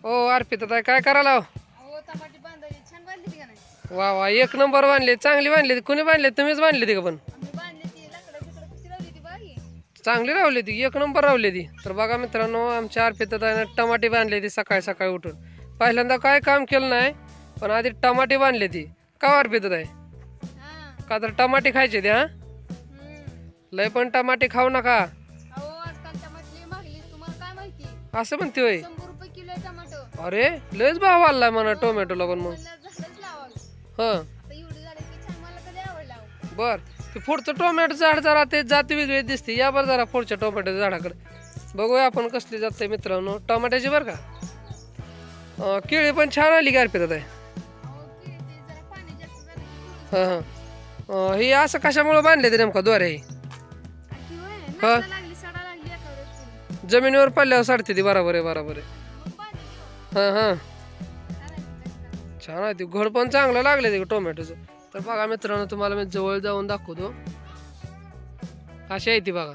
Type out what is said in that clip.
ओ अर्पिता ताई काय करायला हो? अहो टमाटे बांधायची छान बांधली का नाही? वा वा एक नंबर बांधले, चांगली बांधली. कोणी बांधले? तुम्हीच बांधली ती का पण? आम्ही बांधली ती लाकडं बिकडं कशी लावली ती बाई. चांगली रावली ती, एक नंबर रावली ती. तर बघा मित्रांनो, आमच्या अर्पिता ताईनं टमाटे बांधले ती सकाळी सकाळी उठून. पहिल्यांदा काय काम केलं नाही, पण आधी टमाटे बांधले ती. का अर्पिता ताई? हा. का तर टमाटे खायचे ते हा? लय पण टमाटे खाऊ नका अहो आजकाल टमाटे महागली तुम्हाला काय माहिती? असं म्हणते होय. 100 रुपये किलो आहे टमाटो. अरे लयच भाव वाढलाय म्हणा टोमॅटोला पण मग. मला झाडच लावावं. हा आता एवढी झाडं की छान मला कधी आवडला अहो. बर ते पुढचं टोमॅटो झाड जरा ते जाती वेगळी दिसते. या बरं जरा पुढच्या टोमॅटोच्या झाडाकडे बघूया आपण कसली जाते मित्रांनो टोमॅटोची बरं का. केळी पण छान आली का अर्पिता ताई? अहो की ते जरा पाणी जास्त झालं की हा हा हे असं कशामुळे बांधले ते नेमका द्वारे? ती होय हा. नसला लागली सडा लागली एका वेळेस. जमिनीवर पडल्यावर साडते ती बरोबर आहे बरोबर आहे. मग बांधली हो. हा हा छान आहे ती कशी. छान आहे ती घड पण चांगलं लागले ते टोमॅटोचं. तर बघा मित्रांनो तुम्हाला मी जवळ जाऊन दाखवतो. अशी आहे ती बघा.